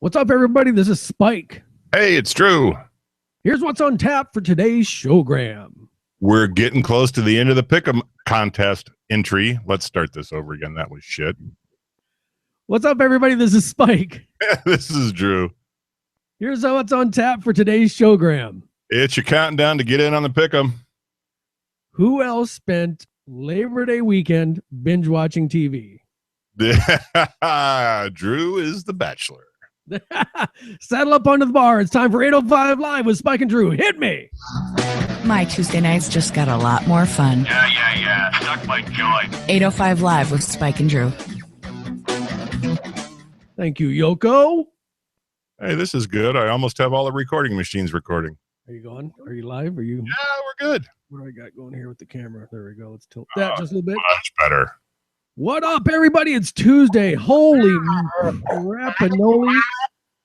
What's up, everybody? This is Spike. Hey, it's Drew. Here's what's on tap for today's Showgram. We're getting close to the end of the Pick'em contest entry. Let's start this over again. That was shit. What's up, everybody? This is Spike. This is Drew. Here's what's on tap for today's Showgram. It's your countdown down to get in on the Pick'em. Who else spent Labor Day weekend binge watching TV? Drew is the bachelor. Saddle up onto the bar. It's time for 805 Live with Spike and Drew. Hit me. My Tuesday nights just got a lot more fun. Yeah. Suck my joint. 805 Live with Spike and Drew. Thank you, Yoko. Hey, this is good. I almost have all the recording machines recording. Are you going? Are you live? Are you? Yeah, we're good. What do I got going here with the camera? There we go. Let's tilt that just a little bit. Much better. What up, everybody? It's Tuesday. Holy crapinoli.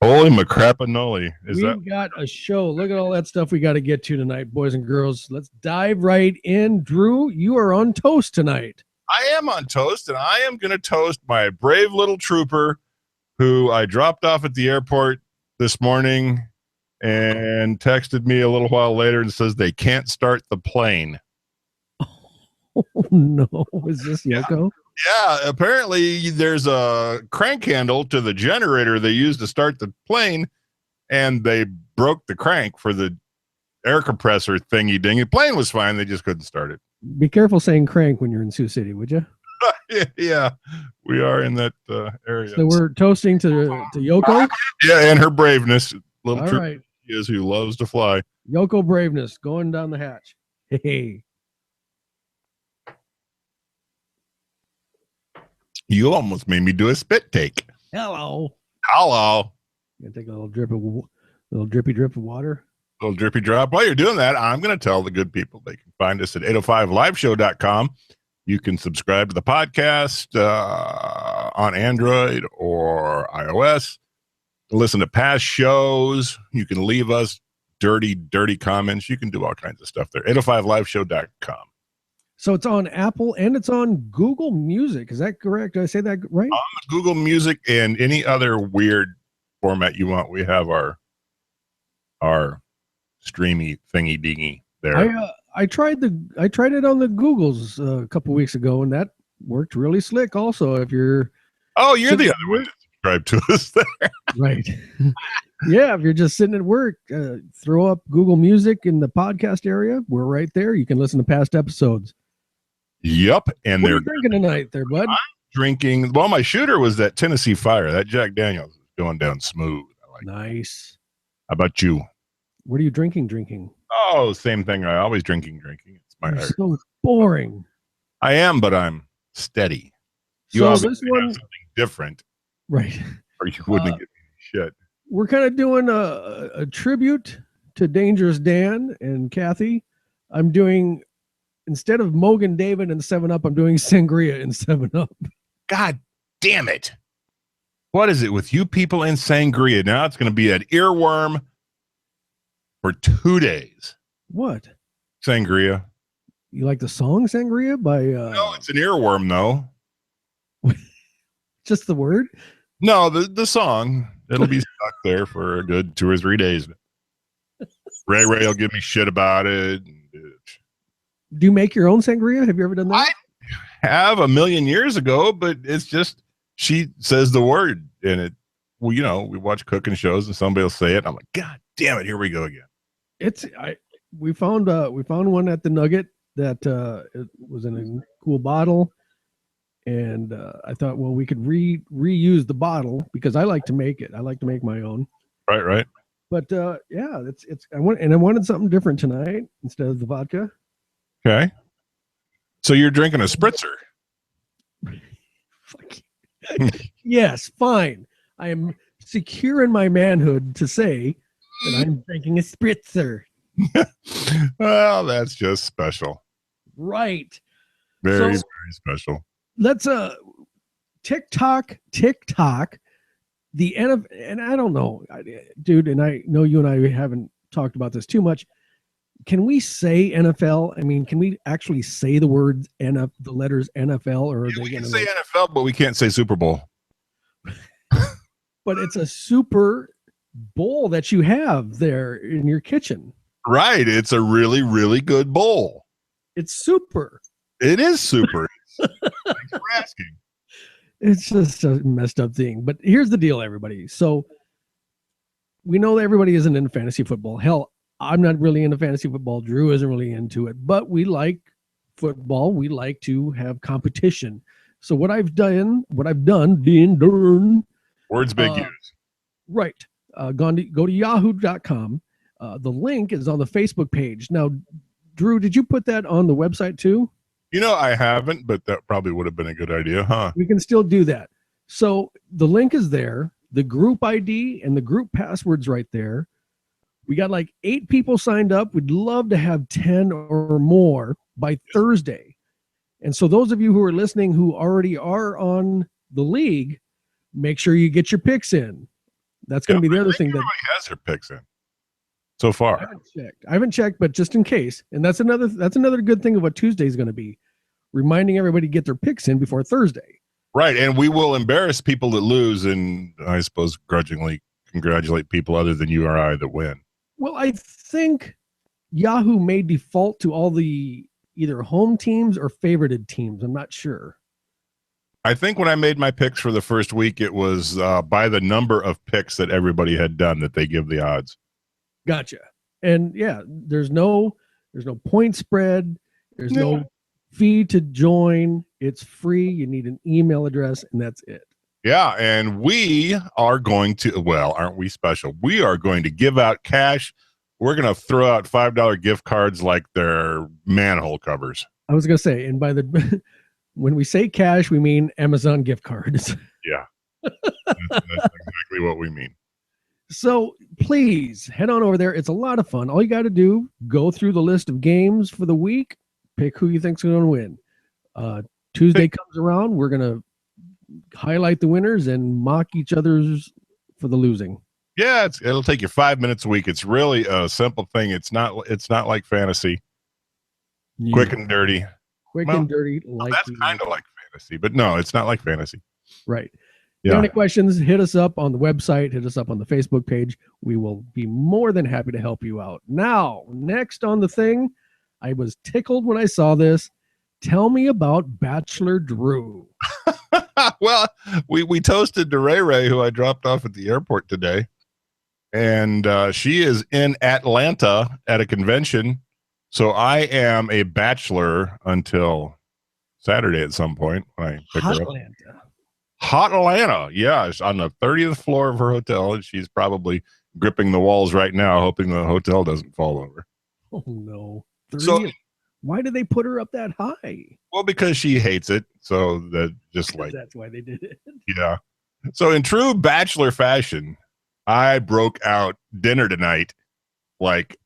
Holy macrapanoli. We've got a show. Look at all that stuff we got to get to tonight, boys and girls. Let's dive right in. Drew, you are on toast tonight. I am on toast, and I am going to toast my brave little trooper who I dropped off at the airport this morning and texted me a little while later and says they can't start the plane. Oh, no. Is this Yoko? Yeah, apparently there's a crank handle to the generator they used to start the plane, and they broke the crank for the air compressor thingy ding. The plane was fine. They just couldn't start it. Be careful saying crank when you're in Sioux City, would you? Yeah, we are in that area. So we're toasting to Yoko? Yeah, and her braveness. Little All trooper right. she is who loves to fly. Yoko braveness going down the hatch. Hey. You almost made me do a spit take. Hello. Hello. Gonna take a little drippy drip of water. Little drippy drop. While you're doing that, I'm going to tell the good people they can find us at 805liveshow.com. You can subscribe to the podcast on Android or iOS. Listen to past shows. You can leave us dirty comments. You can do all kinds of stuff there. 805liveshow.com. So it's on Apple and it's on Google Music. Is that correct? Did I say that right? On Google Music and any other weird format you want, we have our streamy thingy dingy there. I tried it on the Googles a couple weeks ago, and that worked really slick. Also, if you're you're the other one to subscribe to us there, right? Yeah, if you're just sitting at work, throw up Google Music in the podcast area. We're right there. You can listen to past episodes. Yep, and What are they're you drinking tonight, there, bud? I'm drinking. Well, my shooter was that Tennessee Fire. That Jack Daniels is going down smooth. I like. Nice. How about you? What are you drinking? Oh, same thing. I always drinking. It's my. You're so boring. I am, but I'm steady. You So obviously this one, have something different, right? or you wouldn't give me shit. We're kind of doing a tribute to Dangerous Dan and Kathy. I'm doing, instead of Mogan David and 7-Up, I'm doing Sangria in 7-Up. God damn it! What is it with you people in sangria? Now it's going to be an earworm for 2 days. What? Sangria. You like the song Sangria by No, it's an earworm though. just the word? No, the song. It'll be stuck there for a good 2 or 3 days. Ray will give me shit about it. Do you make your own sangria? Have you ever done that? I have a million years ago, but it's just she says the word in it. Well, we watch cooking shows and somebody will say it. I'm like, God damn it, here we go again. We found one at the Nugget that it was in a cool bottle, and I thought, well, we could reuse the bottle because I like to make it. I like to make my own. Right. But yeah, I wanted something different tonight instead of the vodka. Okay. So you're drinking a spritzer. Yes, fine. I am secure in my manhood to say that I'm drinking a spritzer. Well, that's just special. Right. Very So- very special. Let's TikTok the NFL, and I don't know, dude, and I know you and I haven't talked about this too much. Can we say NFL? I mean, can we actually say the words the letters NFL, or are Yeah, they we can gonna say NFL, but we can't say Super Bowl. but it's a super bowl that you have there in your kitchen. Right. It's a really, really good bowl. It's super. It is super. Thanks for asking. It's just a messed up thing. But here's the deal, everybody. So we know that everybody isn't into fantasy football. Hell, I'm not really into fantasy football. Drew isn't really into it, but we like football. We like to have competition. So what I've done, Words big use. right. Go to yahoo.com. The link is on the Facebook page. Now, Drew, did you put that on the website too? I haven't, but that probably would have been a good idea, huh? We can still do that. So the link is there, the group ID and the group password's right there. We got like 8 people signed up. We'd love to have 10 or more by Thursday. And so those of you who are listening who already are on the league, make sure you get your picks in. That's going to be the other thing that everybody has their picks in so far. I haven't checked, but just in case. And that's another good thing of what Tuesday is going to be, reminding everybody to get their picks in before Thursday. Right. And we will embarrass people that lose and I suppose grudgingly congratulate people other than you or I that win. Well, I think Yahoo may default to all the either home teams or favorited teams. I'm not sure. I think when I made my picks for the first week, it was by the number of picks that everybody had done that they give the odds. Gotcha. And yeah, there's no point spread. There's no fee to join. It's free. You need an email address and that's it. Yeah. And we are going to, well, aren't we special? We are going to give out cash. We're going to throw out $5 gift cards like they're manhole covers. I was going to say, and by the, when we say cash, we mean Amazon gift cards. Yeah. That's exactly what we mean. So please head on over there. It's a lot of fun. All you got to do, go through the list of games for the week, pick who you think's going to win. Tuesday comes around, we're going to highlight the winners and mock each other's for the losing. Yeah, it'll take you 5 minutes a week. It's really a simple thing. It's not like fantasy. Yeah. Quick and dirty. And dirty. That's kind of like fantasy, but no, it's not like fantasy. Right. Yeah. Any questions, hit us up on the website, hit us up on the Facebook page. We will be more than happy to help you out. Now, next on the thing, I was tickled when I saw this. Tell me about Bachelor Drew. Well, we toasted DeRay, who I dropped off at the airport today. And she is in Atlanta at a convention. So I am a bachelor until Saturday at some point when I pick her up. Hot Atlanta. Yeah, it's on the 30th floor of her hotel. And she's probably gripping the walls right now, hoping the hotel doesn't fall over. Oh, no. Why did they put her up that high? Well, because she hates it. So that just like that's why they did it. Yeah. So in true bachelor fashion, I broke out dinner tonight like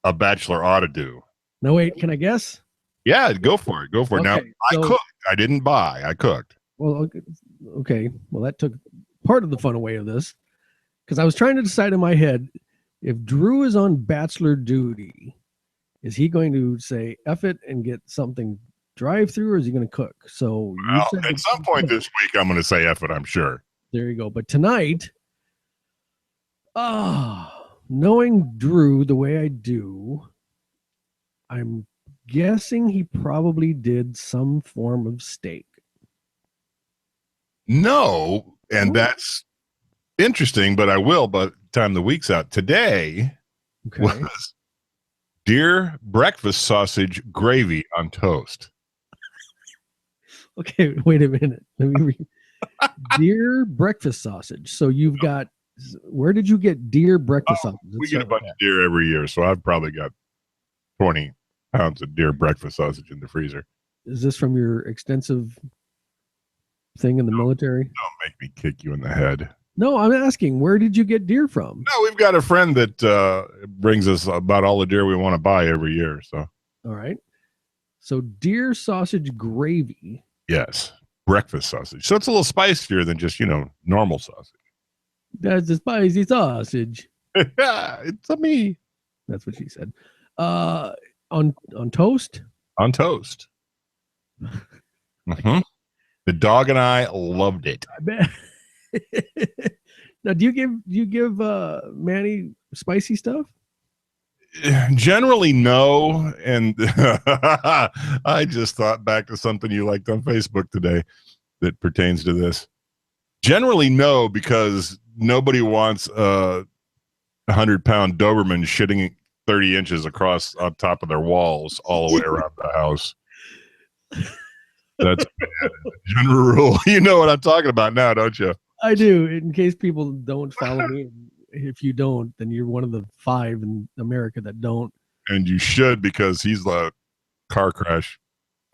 a bachelor ought to do. No, wait, can I guess? Yeah, go for it. Okay, now, I cooked. I didn't buy. I cooked. Well, okay. Well, that took part of the fun away of this because I was trying to decide in my head if Drew is on bachelor duty, is he going to say F it and get something drive-through or is he going to cook? So at some point this week, I'm going to say F it, I'm sure. There you go. But tonight, knowing Drew the way I do, I'm guessing he probably did some form of steak. No, and that's interesting, but I will by the time the week's out. Today was deer breakfast sausage gravy on toast. Okay, wait a minute. Let me read. Deer breakfast sausage. So you've got, where did you get deer breakfast sausage? We get a bunch of deer every year, so I've probably got 20 pounds of deer breakfast sausage in the freezer. Is this from your extensive thing in the military? Don't make me kick you in the head. No, I'm asking, where did you get deer from? No, we've got a friend that brings us about all the deer we want to buy every year. So, all right. So deer sausage gravy. Yes, breakfast sausage. So it's a little spicier than just, normal sausage. That's a spicy sausage. It's a me. That's what she said. On toast? On toast. Mm-hmm. The dog and I loved it. I bet. Now, do you give Manny spicy stuff? Generally, no. And I just thought back to something you liked on Facebook today that pertains to this. Generally, no, because nobody wants a 100-pound Doberman shitting 30 inches across on top of their walls all the way around the house. That's bad. General rule. You know what I'm talking about now, don't you? I do. In case people don't follow me, if you don't, then you're one of the 5 in America that don't. And you should, because he's a car crash.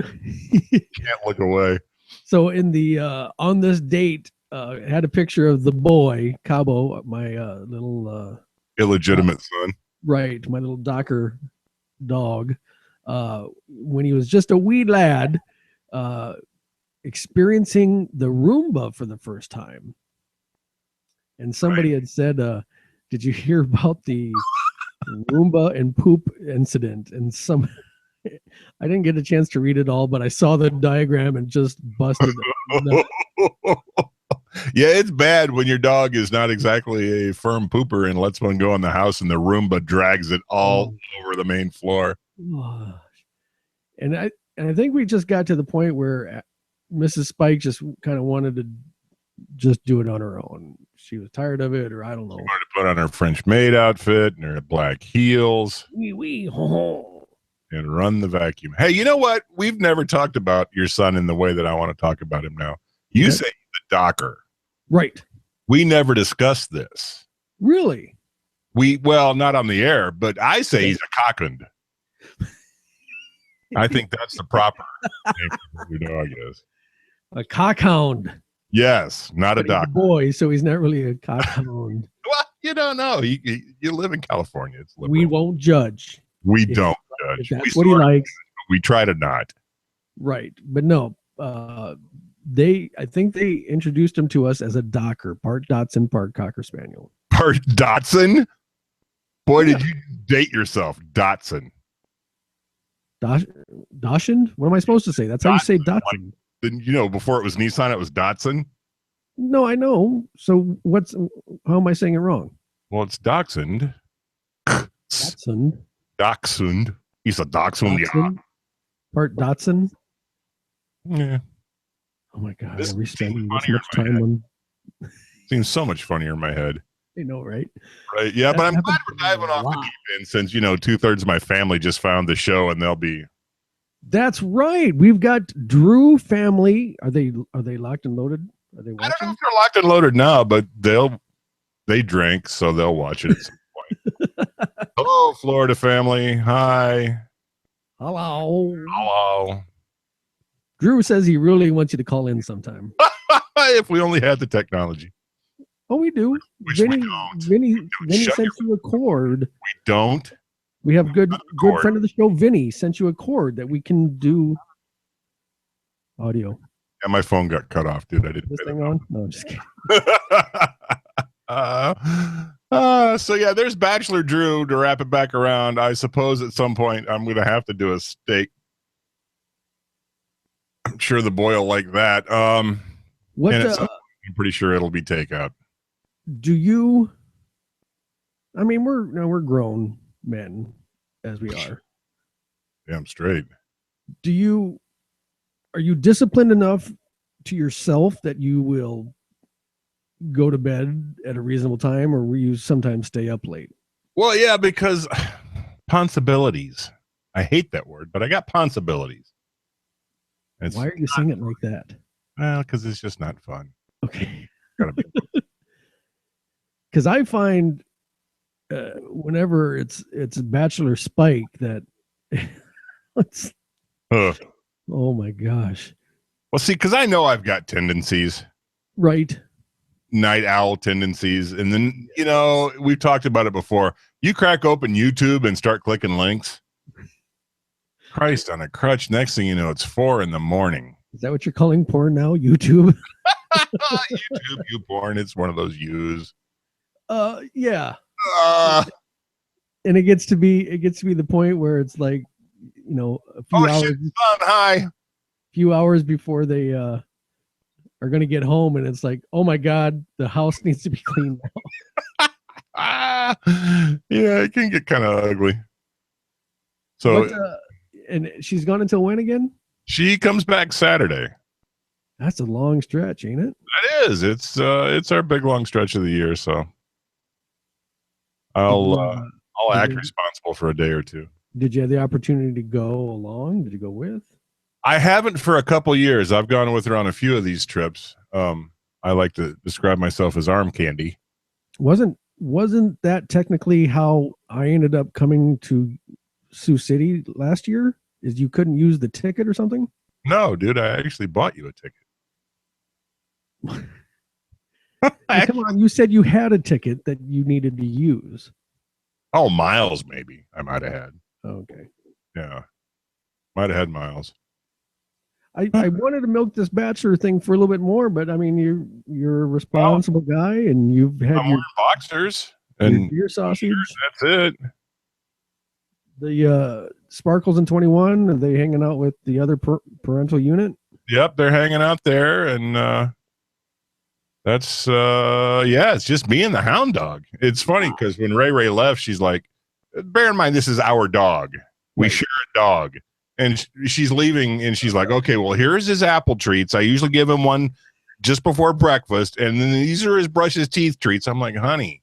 Can't look away. So in the on this date, had a picture of the boy Cabo, my little Illegitimate son. right, my little Docker dog, when he was just a wee lad, experiencing the Roomba for the first time. And somebody had said, did you hear about the Roomba and poop incident? And I didn't get a chance to read it all, but I saw the diagram and just busted it. Yeah, it's bad when your dog is not exactly a firm pooper and lets one go in the house and the Roomba drags it all over the main floor. And I think we just got to the point where Mrs. Spike just kind of wanted to just do it on her own. She was tired of it, or I don't know. She wanted to put on her French maid outfit and her black heels. And run the vacuum. Hey, you know what? We've never talked about your son in the way that I want to talk about him now. You say he's a docker. Right. We never discussed this. Really? Well, not on the air, but I say he's a cockund. I think that's the proper name for your dog is. A cockhound. Yes, not a docker. Boy, so he's not really a cockhound. Well, you don't know. You live in California. It's liberal. We won't judge. We don't judge. If that's what he likes. We try to not. Right. But no, I think they introduced him to us as a Docker, part Dotson, part Cocker Spaniel. Part Dotson? Boy, did you date yourself, Dotson. Dachshund? What am I supposed to say? That's how you say Dotson. Before it was Nissan, it was Dotson? No, I know. So how am I saying it wrong? Well, it's Dachshund. Dotson. Dachshund. He's a Dachshund. Yeah. Part Dotson. Yeah. Oh my God. This Are we spending this funnier much time on? Seems so much funnier in my head. I know, right? Right. Yeah, but I'm glad we're diving off the deep end since, 2/3 of my family just found the show and they'll be. That's right. We've got Drew family. Are they locked and loaded? Are they watching? I don't know if they're locked and loaded now, but they drink, so they'll watch it at some point. Hello, Florida family. Hi. Hello. Drew says he really wants you to call in sometime. If we only had the technology. Oh, we do. Which Vinny, we don't. Vinny sent you a cord. We don't. We have good friend of the show, Vinny, sent you a cord that we can do audio. Yeah, my phone got cut off, dude. I didn't. This thing on? No, I'm just kidding. So yeah, there's Bachelor Drew. To wrap it back around, I suppose at some point I'm going to have to do a steak. I'm sure the boy will like that. I'm pretty sure it'll be takeout. Do you? I mean, we're grown men, as we are. Damn straight. Are you disciplined enough to yourself that you will go to bed at a reasonable time, or will you sometimes stay up late? Well, yeah, because responsibilities. I hate that word, but I got responsibilities. Why are you saying it like that? Well, because it's just not fun. Okay. Because I find whenever it's Bachelor Spike that oh my gosh. Well, see, because I know I've got tendencies. Right. Night owl tendencies. And then, we've talked about it before. You crack open YouTube and start clicking links. Christ on a crutch. Next thing you know, it's 4 a.m. Is that what you're calling porn now? YouTube? YouTube, you porn. It's one of those U's. Yeah. And it gets to be the point where it's like, a few hours. Shit, son, hi. Few hours before they are going to get home and it's like, oh my God, the house needs to be cleaned now. Yeah, it can get kind of ugly. So and she's gone until when again? she comes back Saturday. That's a long stretch, ain't it? It is. It's our big long stretch of the year. So I'll act responsible for a day or two. Did you have the opportunity to go along? Did you go with? I haven't for a couple years. I've gone with her on a few of these trips. I like to describe myself as arm candy. Wasn't that technically how I ended up coming to Sioux City last year? Is you couldn't use the ticket or something? No, dude, I actually bought you a ticket. Come on, you said you had a ticket that you needed to use. Oh, miles maybe I might have had. Okay. Yeah. Might have had miles. I wanted to milk this bachelor thing for a little bit more, but I mean, you're a responsible guy, and you've had I'm wearing boxers and your sausage. That's it. The Sparkles and 21, are they hanging out with the other parental unit? Yep, they're hanging out there, and that's it's just me and the hound dog. It's funny because when Ray left, she's like, bear in mind this is our dog. We share a dog. And she's leaving, and she's like, okay, well, here's his apple treats. I usually give him one just before breakfast, and then these are his brush his teeth treats. I'm like, honey,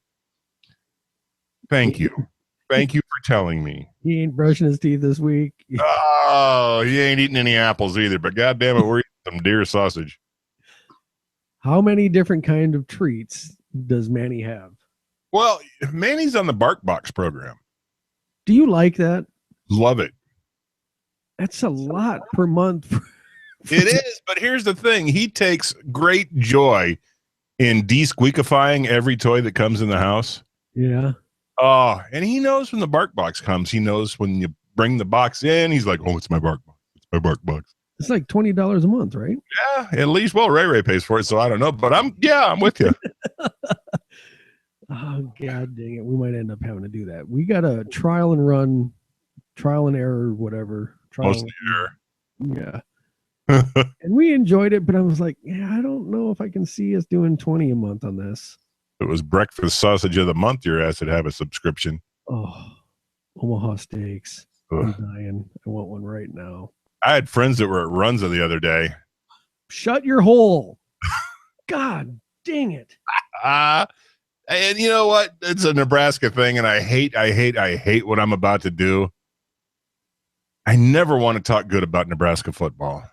thank you. Thank you for telling me. He ain't brushing his teeth this week. Oh, he ain't eating any apples either, but goddamn it, we're eating some deer sausage. How many different kind of treats does Manny have? Well, Manny's on the Bark Box program. Do you like that? Love it. That's a lot per month. It is, but here's the thing. He takes great joy in de-squeakifying every toy that comes in the house. Yeah. Oh, and he knows when the Bark Box comes. He knows when you bring the box in. He's like, oh, it's my Bark Box. It's my Bark Box. It's like $20 a month, right? Yeah, at least. Well, Ray pays for it, so I don't know. But I'm with you. Oh, God dang it. We might end up having to do that. We got a trial and error, whatever. Mostly error. Yeah. And we enjoyed it, but I was like, yeah, I don't know if I can see us doing 20 a month on this. It was breakfast sausage of the month. Your ass would have a subscription. Oh, Omaha steaks. Ugh. I'm dying. I want one right now. I had friends that were at Runza the other day. Shut your hole. God dang it. And you know what? It's a Nebraska thing, and I hate what I'm about to do. I never want to talk good about Nebraska football.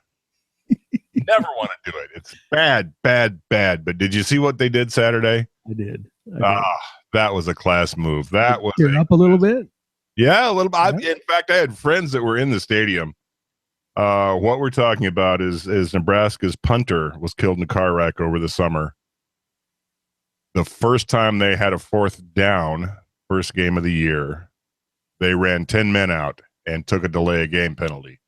Never want to do it. It's bad. But did you see what they did Saturday? I did. That was a class move. That was up a little bit. Yeah, a little bit. In fact, I had friends that were in the stadium. What we're talking about is Nebraska's punter was killed in a car wreck over the summer. The first time they had a fourth down, first game of the year, they ran 10 men out and took a delay of game penalty.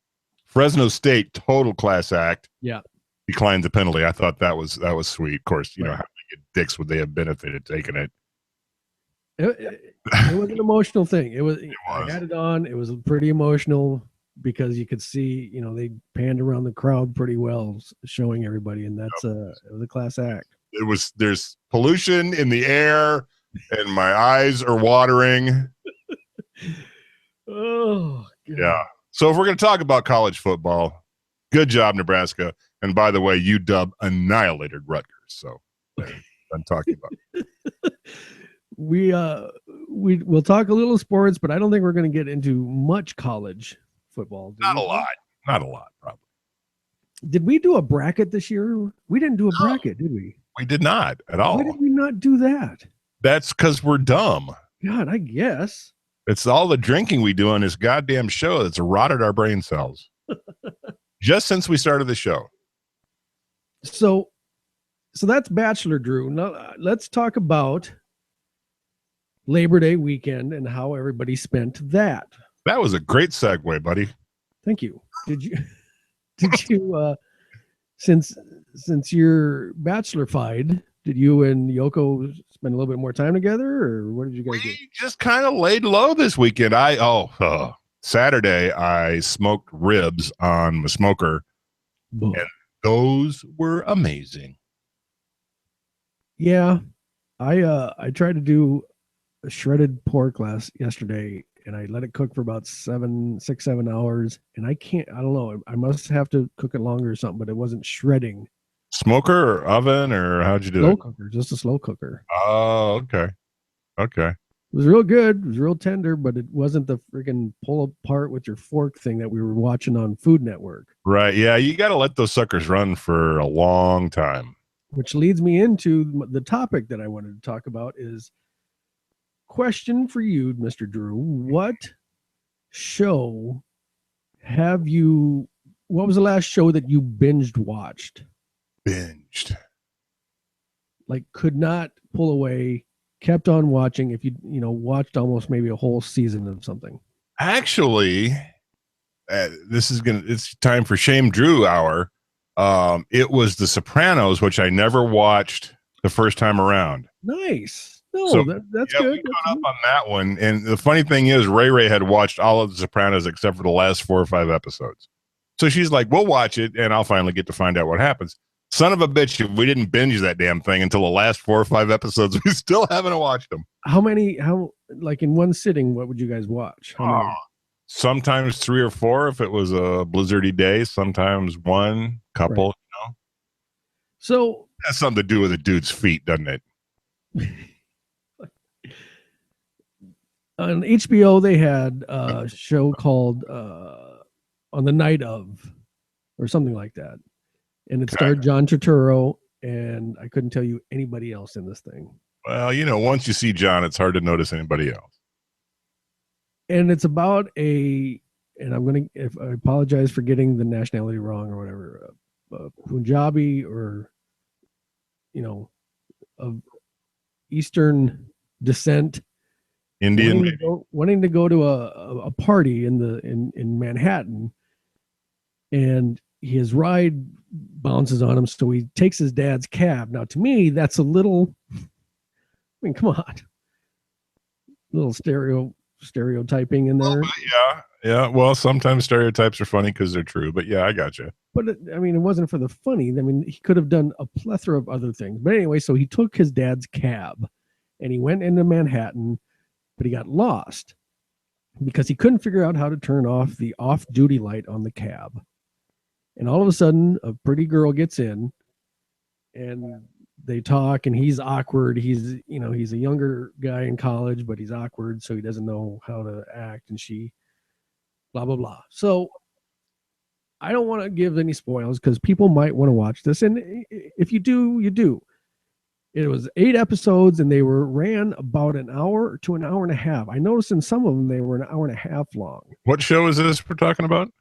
Fresno State, total class act. Yeah. Declined the penalty. I thought that was sweet. Of course, you know, how many dicks would they have benefited taking it? It was an emotional thing. It was. I had it on. It was pretty emotional because you could see, you know, they panned around the crowd pretty well, showing everybody, and that's it was a class act. There's pollution in the air, and my eyes are watering. Oh, God. Yeah. So if we're going to talk about college football, good job, Nebraska. And by the way, UW annihilated Rutgers. So I'm talking about. We'll talk a little sports, but I don't think we're going to get into much college football. Not a lot, probably. Did we do a bracket this year? We didn't do a bracket, did we? We did not at all. Why did we not do that? That's because we're dumb. God, I guess. It's all the drinking we do on this goddamn show that's rotted our brain cells. Just since we started the show. So that's Bachelor, Drew. Now let's talk about Labor Day weekend and how everybody spent that. That was a great segue, buddy. Thank you. Did you since you're bachelor-fied, did you and Yoko spend a little bit more time together, or what did you guys do? We just kind of laid low this weekend. Saturday I smoked ribs on the smoker, and Those were amazing. Yeah, I tried to do a shredded pork yesterday, and I let it cook for about 7 hours, and I don't know, I must have to cook it longer or something, but it wasn't shredding. Smoker or oven, or how'd you do Slow it? cooker, just a slow cooker. Oh, okay. Okay. It was real good. It was real tender, but it wasn't the freaking pull apart with your fork thing that we were watching on Food Network. Right. Yeah, you got to let those suckers run for a long time. Which leads me into the topic that I wanted to talk about is question for you, Mr. Drew. What was the last show that you binged watched? Binged. Like could not pull away, kept on watching if you watched almost maybe a whole season of something. Actually, it's time for Shame Drew hour. It was The Sopranos, which I never watched the first time around. Nice. No, So, that's yeah, good. We caught up on that one. And the funny thing is, Ray had watched all of The Sopranos except for the last 4 or 5 episodes. So she's like, we'll watch it, and I'll finally get to find out what happens. Son of a bitch, if we didn't binge that damn thing until the last 4 or 5 episodes, we still haven't watched them. How like in one sitting, what would you guys watch? How many? Sometimes 3 or 4 if it was a blizzardy day, sometimes one, couple, Right. So that's something to do with a dude's feet, doesn't it? On HBO, they had a show called On the Night of, or something like that. And it starred John Turturro, and I couldn't tell you anybody else in this thing. Well, once you see John, it's hard to notice anybody else. And it's about I apologize for getting the nationality wrong or whatever, Punjabi or, of Eastern descent, Indian, wanting to go to a party in Manhattan, and his ride bounces on him, so he takes his dad's cab. Now, to me, that's a little. I mean, come on, little stereotyping in there. Yeah. Well, sometimes stereotypes are funny because they're true, but yeah, I got you. But it wasn't for the funny. I mean, he could have done a plethora of other things. But anyway, so he took his dad's cab, and he went into Manhattan, but he got lost because he couldn't figure out how to turn off the off-duty light on the cab. And all of a sudden, a pretty girl gets in, and they talk, and he's awkward. He's a younger guy in college, but he's awkward, so he doesn't know how to act, and she blah, blah, blah. So I don't want to give any spoilers because people might want to watch this. And if you do, you do. It was 8 episodes, and they ran about an hour to an hour and a half. I noticed in some of them, they were an hour and a half long. What show is this we're talking about?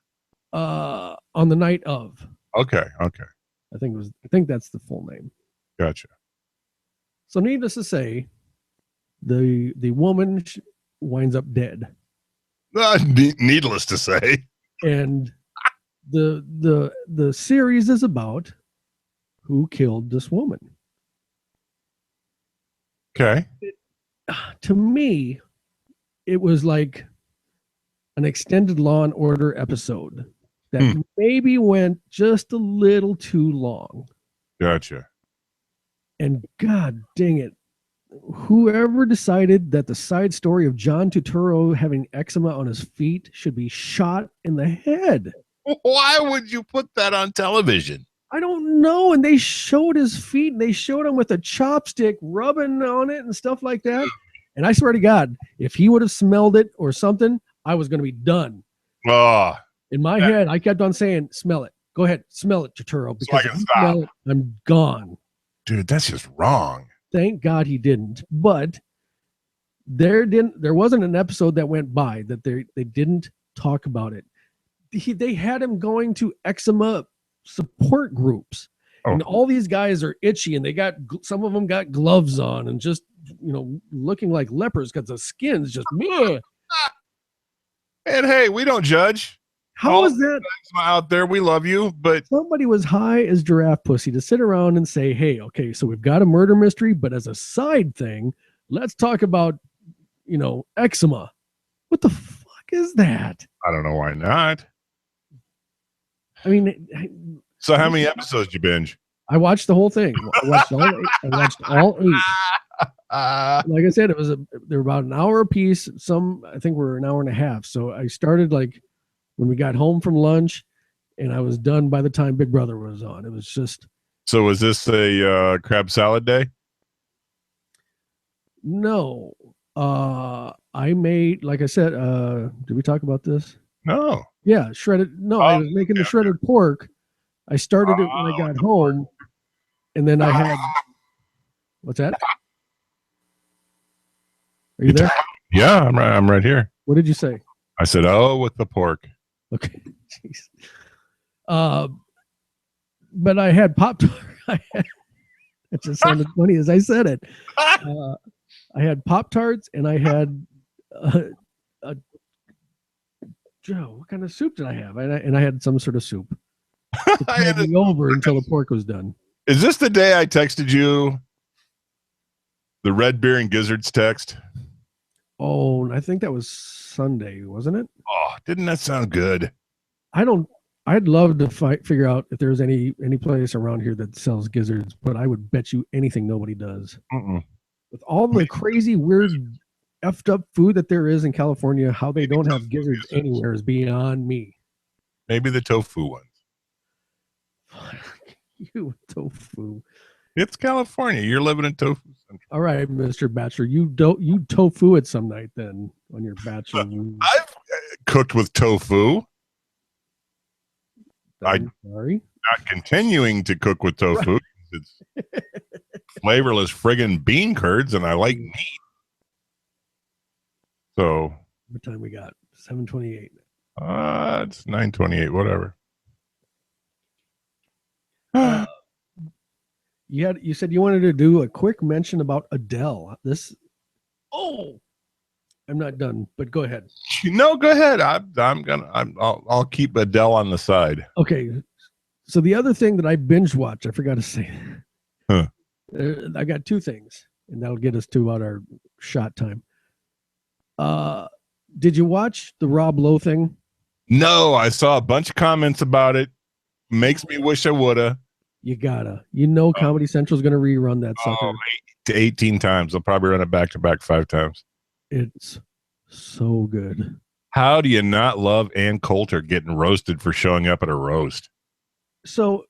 On the Night of. Okay. I think that's the full name. Gotcha. So needless to say, the woman winds up dead. Needless to say. And the series is about who killed this woman. Okay. To me, it was like an extended Law and Order episode that maybe went just a little too long. Gotcha. And God dang it, whoever decided that the side story of John Turturro having eczema on his feet should be shot in the head. Why would you put that on television? I don't know. And they showed his feet, and they showed him with a chopstick rubbing on it and stuff like that. And I swear to God, if he would have smelled it or something, I was going to be done. Oh, in my head, I kept on saying, smell it. Go ahead, smell it, Turturro. Because if you smell it, I'm gone. Dude, that's just wrong. Thank God he didn't. But there wasn't an episode that went by that they didn't talk about it. They had him going to eczema support groups. Oh. And all these guys are itchy, and some of them got gloves on and just, looking like lepers because the skin's just meh. And hey, we don't judge. How is that out there? We love you, but somebody was high as giraffe pussy to sit around and say, hey, okay, so we've got a murder mystery, but as a side thing, let's talk about, eczema. What the fuck is that? I don't know why not. I mean, So how many episodes you binge? I watched the whole thing. I watched all 8. I watched all 8. Like I said, they were about an hour a piece. Some, I think, were an hour and a half. So I started like when we got home from lunch, and I was done by the time Big Brother was on. It was just. So was this a crab salad day? No. I made, like I said, did we talk about this? No. Yeah, shredded. No, I was making the shredded pork. I started it when I got home, and then I had. What's that? Are you there? Yeah, I'm right here. What did you say? I said, "Oh, with the pork." Okay. Jeez. But I had Pop-Tart. It just sounded funny as I said it. I had Pop-Tarts, and I had Joe, what kind of soup did I have? And I had some sort of soup. To tide me over until the pork was done. Is this the day I texted you the red beer and gizzards text? Oh, I think that was Sunday, wasn't it? Oh, didn't that sound good? I'd love to figure out if there's any place around here that sells gizzards, but I would bet you anything nobody does. With all the crazy, weird, effed up food that there is in California, how they don't have gizzards anywhere is beyond me. Maybe the tofu ones. You tofu. It's California. You're living in tofu central. All right, Mr. Bachelor, you tofu it some night then on your bachelor. I've cooked with tofu. I'm sorry. Not continuing to cook with tofu. Right. It's flavorless friggin' bean curds, and I like meat. So what time we got? 7:28. It's 9:28. Whatever. You said you wanted to do a quick mention about Adele. I'm not done, but go ahead. No, go ahead. I'll keep Adele on the side. Okay. So the other thing that I binge watched, I forgot to say. Huh. I got 2 things, and that'll get us to about our shot time. Did you watch the Rob Lowe thing? No, I saw a bunch of comments about it. Makes me wish I woulda. You gotta. Comedy Central's going to rerun that sucker. 8 to 18 times. They'll probably run it back to back 5 times. It's so good. How do you not love Ann Coulter getting roasted for showing up at a roast? So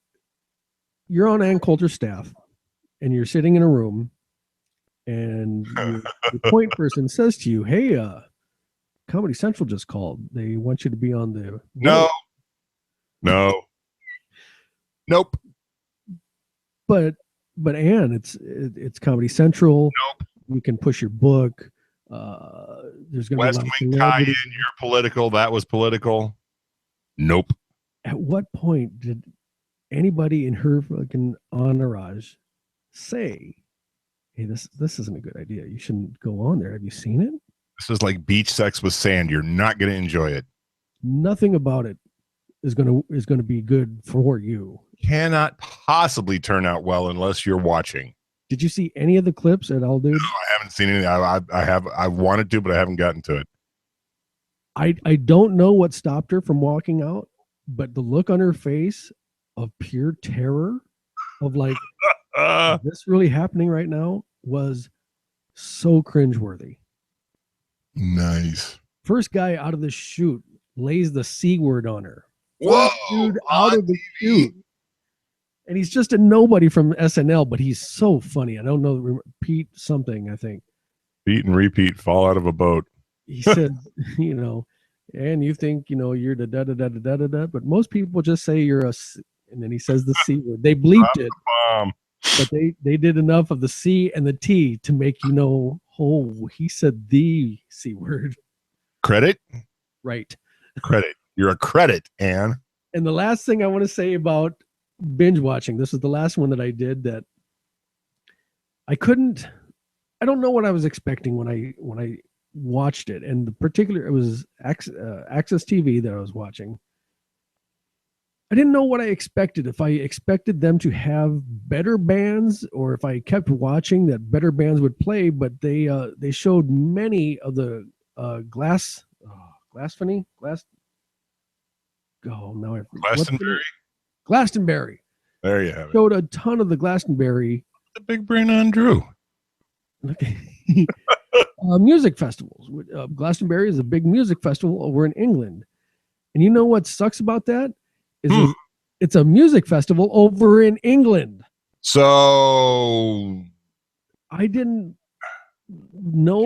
you're on Ann Coulter's staff, and you're sitting in a room, and the point person says to you, "Hey, Comedy Central just called. They want you to be on the..." No. Nope. But Ann, it's Comedy Central. Nope. You can push your book. There's going to be West Wing tie-in. You're political. That was political. Nope. At what point did anybody in her fucking entourage say, "Hey, this isn't a good idea. You shouldn't go on there"? Have you seen it? This is like beach sex with sand. You're not going to enjoy it. Nothing about it is going to be good for you. Cannot possibly turn out well unless you're watching. Did you see any of the clips at all, dude? No, I haven't seen any. I wanted to, but I haven't gotten to it. I don't know what stopped her from walking out, but the look on her face of pure terror of like, is this really happening right now, was so cringeworthy. Nice. First guy out of the chute lays the C word on her. Whoa! Dude out of the chute. And he's just a nobody from SNL, but he's so funny. I don't know, Pete something, I think. Pete and repeat, fall out of a boat. He said, and you think, you're the da-da-da-da-da-da, but most people just say you're a, and then he says the C word. They bleeped it, but they did enough of the C and the T to make he said the C word. Credit? Right. Credit. You're a credit, Ann. And the last thing I want to say about binge watching, this is the last one that I did that I don't know what I was expecting when I watched it, and it was Access TV that I was watching. I didn't know what I expected. If I expected them to have better bands, or if I kept watching that better bands would play, but they showed many of the Glastonbury Glastonbury. There you have it. Showed a ton of the Glastonbury The big brain on Drew. music festivals. Glastonbury is a big music festival over in England. And you know what sucks about that? It's a music festival over in England. So I didn't know,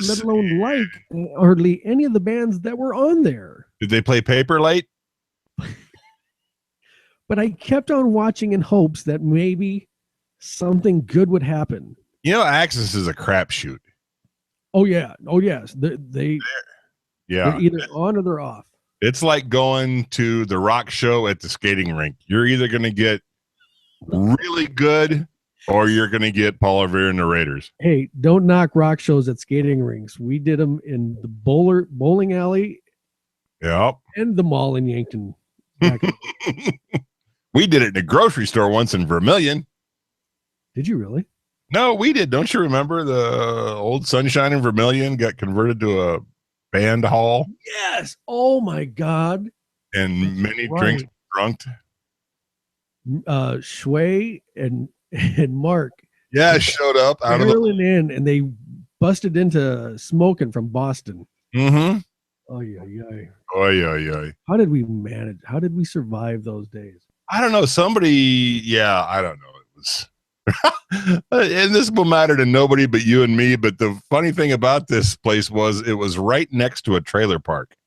let alone like, hardly any of the bands that were on there. did they play Paper Light? But I kept on watching in hopes that maybe something good would happen. You know, Axis is a crapshoot. Oh yeah. Oh yes. They're Yeah. either on or they're off. It's like going to the rock show at the skating rink. You're either going to get really good or you're going to get Paul Revere and the Raiders. Hey, don't knock rock shows at skating rinks. We did them in the bowling alley Yep. and the mall in Yankton. We did it in a grocery store once in Vermilion. Did you really? No, we did. Don't you remember the old Sunshine in Vermilion got converted to a band hall? Yes. Oh my God. And many drinks drunk. Shui and Mark. Yeah, showed up out of the and they busted into Smoking from Boston. Mm-hmm. Oh yeah. Oy. How did we manage? How did we survive those days? I don't know. I don't know. It was, and this will matter to nobody but you and me. But the funny thing about this place was it was right next to a trailer park.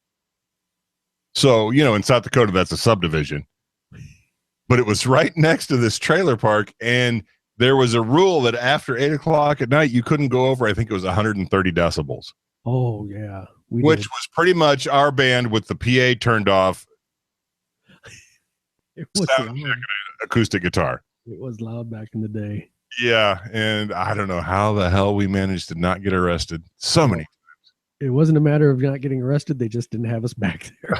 So, in South Dakota, that's a subdivision. But it was right next to this trailer park. And there was a rule that after 8 o'clock at night, you couldn't go over, I think it was 130 decibels. Oh, yeah. Which was pretty much our band with the PA turned off. It was acoustic guitar. It was loud back in the day. Yeah, and I don't know how the hell we managed to not get arrested so many times. It wasn't a matter of not getting arrested. They just didn't have us back there.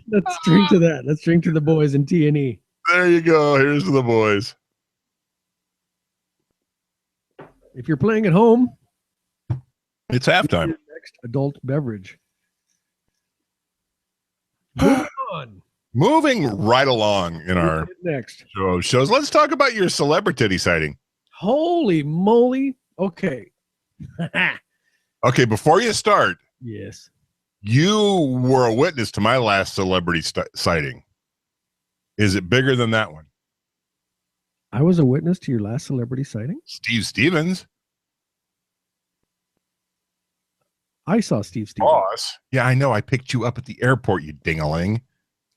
Let's drink to that. Let's drink to the boys in T&E. There you go. Here's to the boys. If you're playing at home, it's halftime. Next adult beverage. Moving on. Moving right along in our next shows. Let's talk about your celebrity sighting. Holy moly. Okay. Okay, before you start. Yes. You were a witness to my last celebrity sighting. Is it bigger than that one? I was a witness to your last celebrity sighting? Steve Stevens. I saw Steve Stevens. Boss. Yeah, I know. I picked you up at the airport, you ding-a-ling.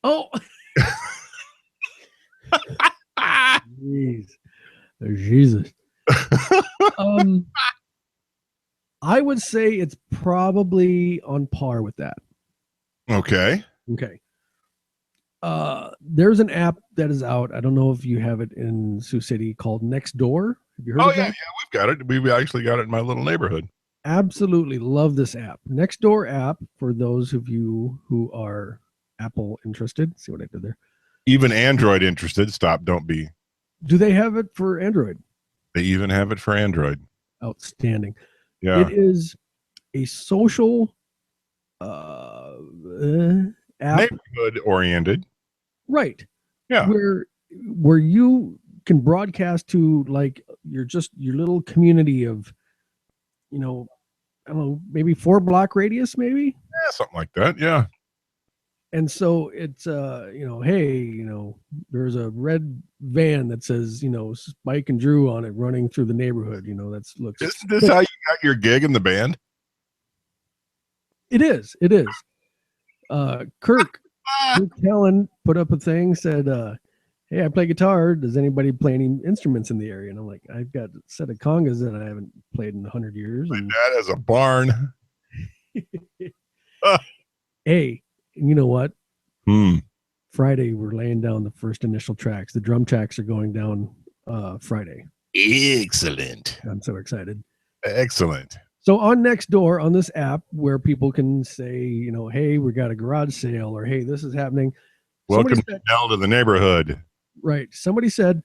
Oh. Jesus. I would say it's probably on par with that. Okay. There's an app that is out. I don't know if you have it in Sioux City called Nextdoor. Have you heard of that? Yeah, we've got it. We've actually got it in my little neighborhood. Absolutely love this app. Nextdoor app, for those of you who are Apple interested. See what I did there? Even Android interested. Stop. Don't be. Do they have it for Android? They even have it for Android. Outstanding. Yeah. It is a social app. Neighborhood oriented. Right. Yeah. Where you can broadcast to like your little community of, I don't know, maybe 4-block radius, maybe? Yeah, something like that. Yeah. And so it's, hey, there's a red van that says, Spike and Drew on it running through the neighborhood. Looks. Isn't this how you got your gig in the band? It is. Kirk Kellen put up a thing, said, hey, I play guitar. Does anybody play any instruments in the area? And I'm like, I've got a set of congas that I haven't played in 100 years. My dad has a barn. Hey, you know what? Hmm. Friday, we're laying down the first initial tracks. The drum tracks are going down Friday. Excellent. I'm so excited. Excellent. So on Nextdoor, on this app where people can say, hey, we got a garage sale, or hey, this is happening. Welcome to the neighborhood. Right. Somebody said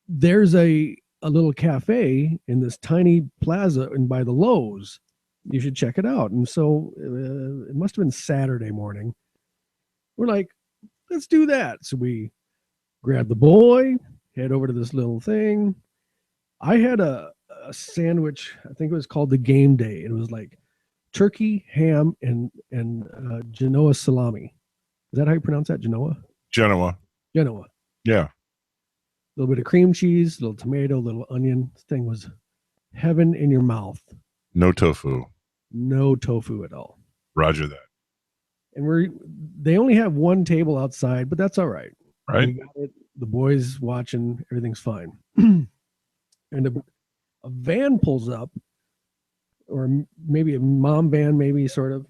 there's a little cafe in this tiny plaza and by the Lowe's. You should check it out. And so it must have been Saturday morning. We're like, let's do that. So we grab the boy, head over to this little thing. I had a sandwich. I think it was called the Game Day. It was like turkey, ham, and Genoa salami. Is that how you pronounce that? Genoa? Genoa. Genoa. Yeah. A little bit of cream cheese, a little tomato, a little onion. This thing was heaven in your mouth. No tofu. No tofu at all. Roger that. And they only have one table outside, but that's all right. Right. We got it. The boys watching, everything's fine. And a van pulls up, or maybe a mom van, maybe sort of.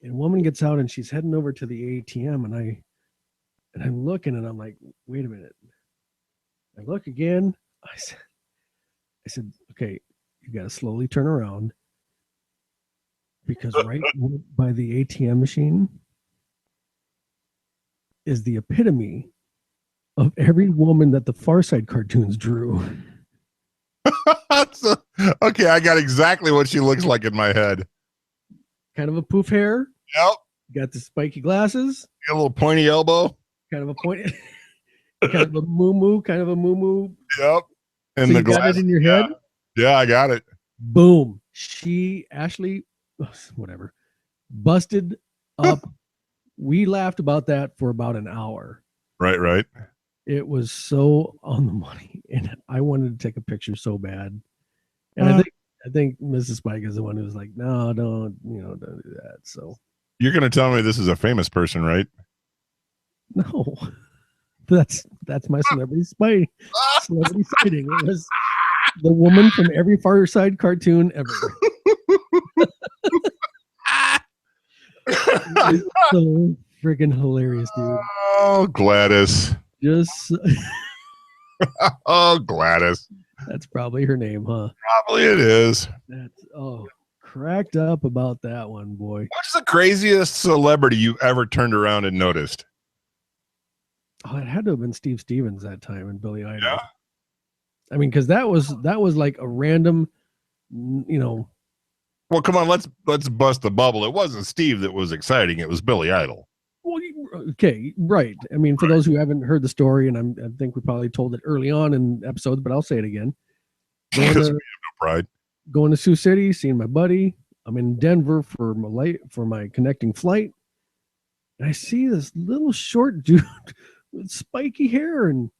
And a woman gets out and she's heading over to the ATM, and I'm looking and I'm like, wait a minute. I look again. I said, okay, you got to slowly turn around, because right by the ATM machine is the epitome of every woman that the Far Side cartoons drew. Okay, I got exactly what she looks like in my head. Kind of a poof hair. Yep. Got the spiky glasses. Got a little pointy elbow. Kind of a point. Kind of a moo-moo. Yep. And so the you got it in your head? Yeah, I got it. Boom. Ashley, whatever, busted up. We laughed about that for about an hour. Right. It was so on the money, and I wanted to take a picture so bad. And I think Mrs. Spike is the one who was like, "No, don't do that." So you're gonna tell me this is a famous person, right? No, that's my celebrity sighting. It was the woman from every Far Side cartoon ever. It's so freaking hilarious, dude. Oh, Gladys. Just Oh, Gladys. That's probably her name, huh? Probably it is. Cracked up about that one, boy. What's the craziest celebrity you ever turned around and noticed? Oh, it had to have been Steve Stevens that time and Billy Idol. Yeah. I mean, because that was like a random, Well, come on, let's bust the bubble. It wasn't Steve that was exciting. It was Billy Idol. Well, okay, right. I mean, for those who haven't heard the story, and I think we probably told it early on in episodes, but I'll say it again. Because we have no pride. Going to Sioux City, seeing my buddy. I'm in Denver for my connecting flight, and I see this little short dude with spiky hair, and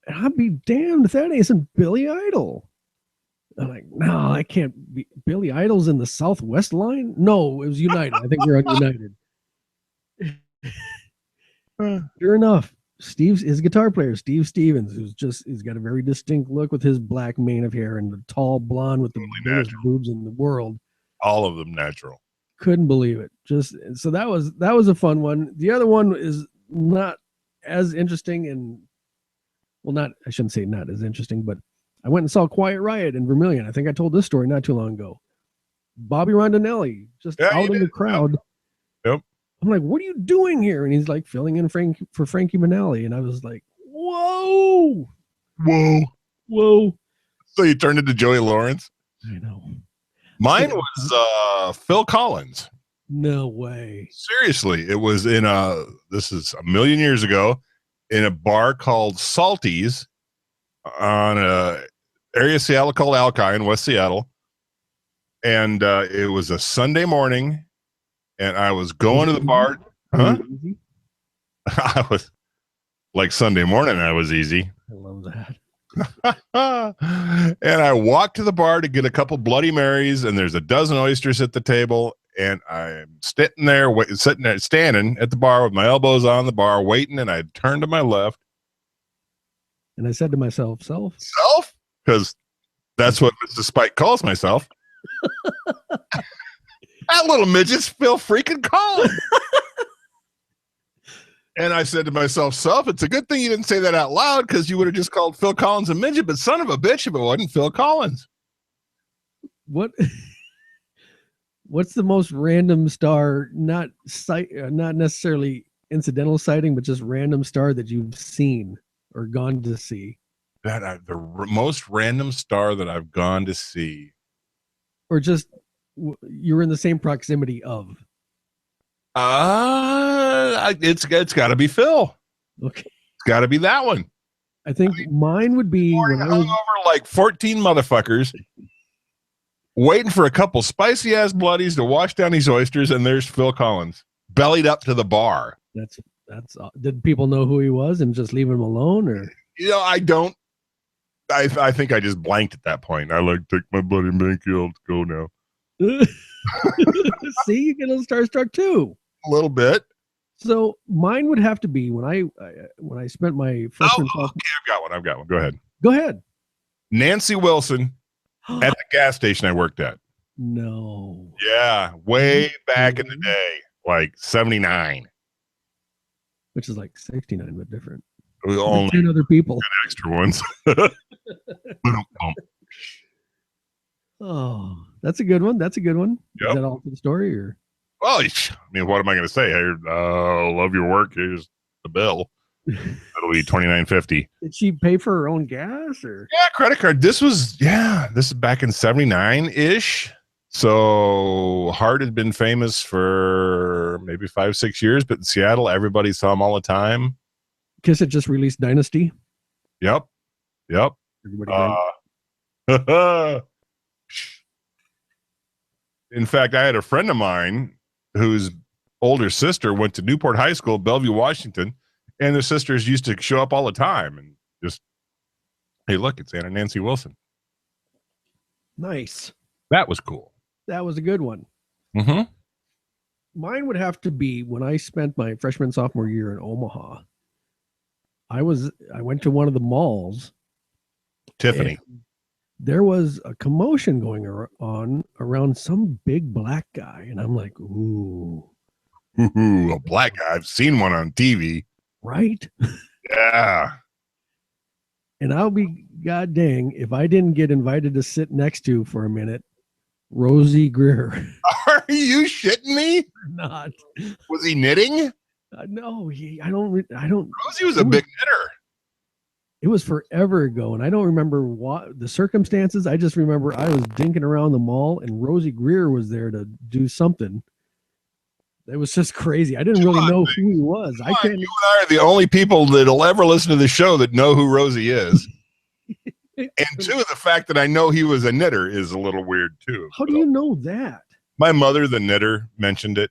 I'll be damned if that isn't Billy Idol. I'm like, no, I can't be. Billy Idol's in the Southwest line? No, it was United. I think we're on United. Sure enough, his guitar player, Steve Stevens, he's got a very distinct look with his black mane of hair and the tall blonde with the biggest boobs in the world. All of them natural. Couldn't believe it. So that was a fun one. The other one is not as interesting, I shouldn't say not as interesting, but I went and saw Quiet Riot in Vermilion. I think I told this story not too long ago. Bobby Rondinelli out in the crowd. Yep. I'm like, what are you doing here? And he's like filling in for Frankie Manali. And I was like, whoa. So you turned into Joey Lawrence? I know. Mine was Phil Collins. No way. Seriously. It was this is a million years ago, in a bar called Salty's on a area of Seattle called Alki in West Seattle. And it was a Sunday morning. And I was going to the bar. Huh? I was like Sunday morning. I was easy. I love that. And I walked to the bar to get a couple Bloody Marys, and there's a dozen oysters at the table. And I'm standing at the bar with my elbows on the bar, waiting. And I turned to my left. And I said to myself, self? Because that's what Mr. Spike calls myself. That little midget's Phil freaking Collins. And I said to myself, self, it's a good thing you didn't say that out loud, because you would have just called Phil Collins a midget, but son of a bitch if it wasn't Phil Collins. What's the most random star, not necessarily incidental sighting, but just random star that you've seen or gone to see? The most random star that I've gone to see. Or just you were in the same proximity of? It's got to be Phil. Okay. It's got to be that one. I think mine would be when I was Hungover like 14 motherfuckers, waiting for a couple spicy ass bloodies to wash down these oysters, and there's Phil Collins bellied up to the bar. that's did people know who he was and just leave him alone, or I don't. I think I just blanked at that point. I like take my buddy Mankey. Let's go now. see, you get a little starstruck too. A little bit. So mine would have to be when I spent my freshman. Okay, I've got one. Go ahead. Go ahead. Nancy Wilson at the gas station I worked at. No. Yeah, way back in the day, like 79. Which is like 69, but different. It was only 10 other people. extra ones. Oh, that's a good one. That's a good one. Yep. Is that all for the story, or? Well, I mean, what am I going to say? Hey, love your work. Here's the bill. It'll be $29.50. Did she pay for her own gas, or? Yeah, credit card. This is back in 79 ish. So Hart had been famous for maybe 5-6 years, but in Seattle, everybody saw him all the time. Kiss had just released Dynasty. Yep. Everybody. In fact, I had a friend of mine whose older sister went to Newport High School, Bellevue, Washington, and the sisters used to show up all the time and just, hey, look, it's Anna Nancy Wilson. Nice. That was cool. That was a good one. Mm-hmm. Mine would have to be when I spent my freshman sophomore year in Omaha. I went to one of the malls. Tiffany. There was a commotion going on around some big black guy, and I'm like, ooh, a black guy. I've seen one on TV. Right? Yeah. And I'll be god dang if I didn't get invited to sit next to for a minute Rosie Greer. Are you shitting me? Not. Was he knitting? No, I don't. Rosie was a big knitter. It was forever ago, and I don't remember what the circumstances. I just remember I was dinking around the mall, and Rosie Greer was there to do something. It was just crazy. I didn't really know who he was. I can't. You and I are the only people that'll ever listen to the show that know who Rosie is. And two, the fact that I know he was a knitter is a little weird too. How do you know that? My mother, the knitter, mentioned it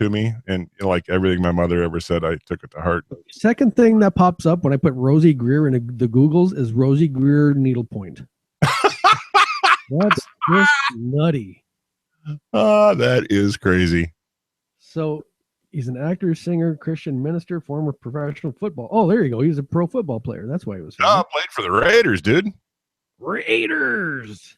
to me, and like everything my mother ever said, I took it to heart. Second thing that pops up when I put Rosie Greer in the Googles is Rosie Greer needlepoint. That's just nutty. That is crazy. So he's an actor, singer, Christian minister, former professional football. Oh, there you go. He's a pro football player. That's why he was. Played for the Raiders, dude. Raiders.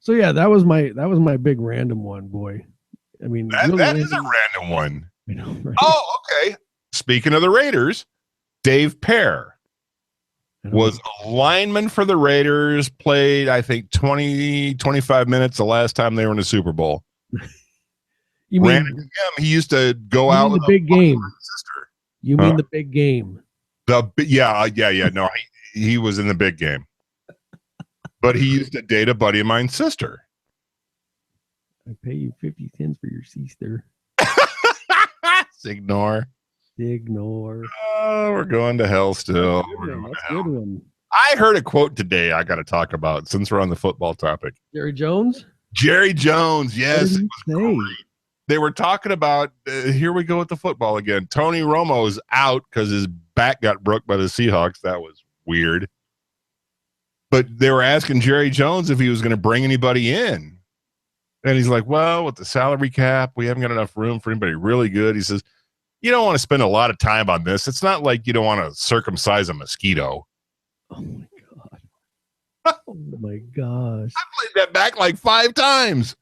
So yeah, that was my big random one, boy. I mean, that is a random one. I know, right? Oh, okay. Speaking of the Raiders, Dave Pear was a lineman for the Raiders, played, I think, 25 minutes the last time they were in the Super Bowl. You mean him? He used to go out the big game. Sister. You mean the big game? Yeah. No, he was in the big game. But he used to date a buddy of mine's sister. I pay you 50 cents for your sister. Ignore. Oh, we're going to hell still. That's a good one. I heard a quote today I got to talk about since we're on the football topic. Jerry Jones? Jerry Jones, yes. What did he say? Great. They were talking about, here we go with the football again. Tony Romo's out because his back got broke by the Seahawks. That was weird. But they were asking Jerry Jones if he was going to bring anybody in. And he's like, well, with the salary cap, we haven't got enough room for anybody really good. He says, you don't want to spend a lot of time on this. It's not like you don't want to circumcise a mosquito. Oh, my God. Oh, my gosh. I played that back like 5 times.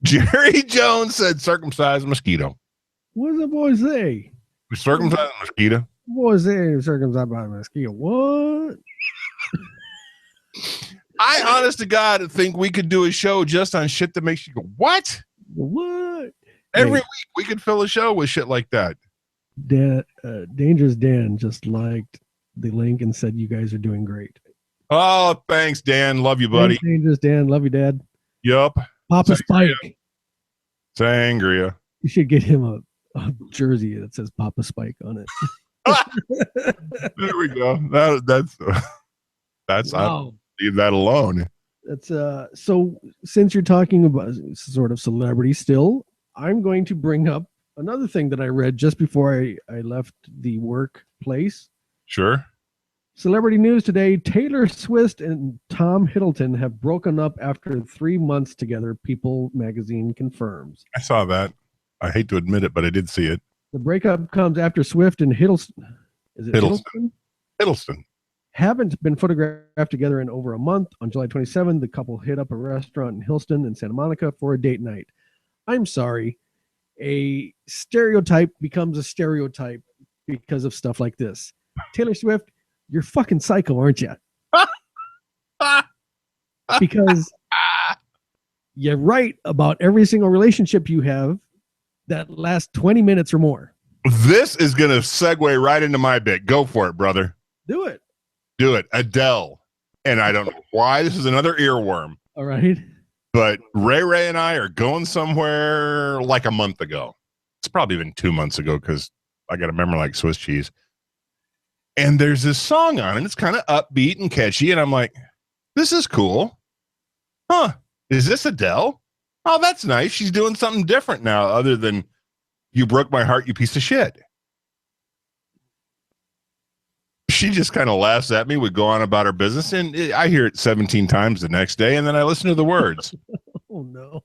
Jerry Jones said circumcise a mosquito. What does the boy say? Circumcise a mosquito? Boy say circumcised by a mosquito. What? I, honest to God, think we could do a show just on shit that makes you go, what? What? Every week we could fill a show with shit like that. Dangerous Dan just liked the link and said you guys are doing great. Oh, thanks, Dan. Love you, buddy. Thanks, Dangerous Dan. Love you, Dad. Yup. Papa Spike. Sangria. You should get him a jersey that says Papa Spike on it. There we go. That's Wow. I'll leave that alone. That's so since you're talking about sort of celebrity still, I'm going to bring up another thing that I read just before I left the workplace. Sure. Celebrity news today: Taylor Swift and Tom Hiddleston have broken up after 3 months together. People magazine confirms. I saw that. I hate to admit it, but I did see it. The breakup comes after Swift and Hiddleston. Is it Hiddleston. Hiddleston? Haven't been photographed together in over a month. On July 27, the couple hit up a restaurant in Hillston in Santa Monica for a date night. I'm sorry. A stereotype becomes a stereotype because of stuff like this. Taylor Swift, you're fucking psycho, aren't you? Because you're right about every single relationship you have that lasts 20 minutes or more. This is going to segue right into my bit. Go for it, brother. Do it. Do it. Adele. And I don't know why this is another earworm. All right. But Ray and I are going somewhere like a month ago. It's probably been 2 months ago because I got a memory like Swiss cheese. And there's this song on it. It's kind of upbeat and catchy. And I'm like, this is cool. Huh. Is this Adele? Oh, that's nice. She's doing something different now other than you broke my heart, you piece of shit. She just kind of laughs at me, would go on about her business, and I hear it 17 times the next day, and then I listen to the words. Oh, no.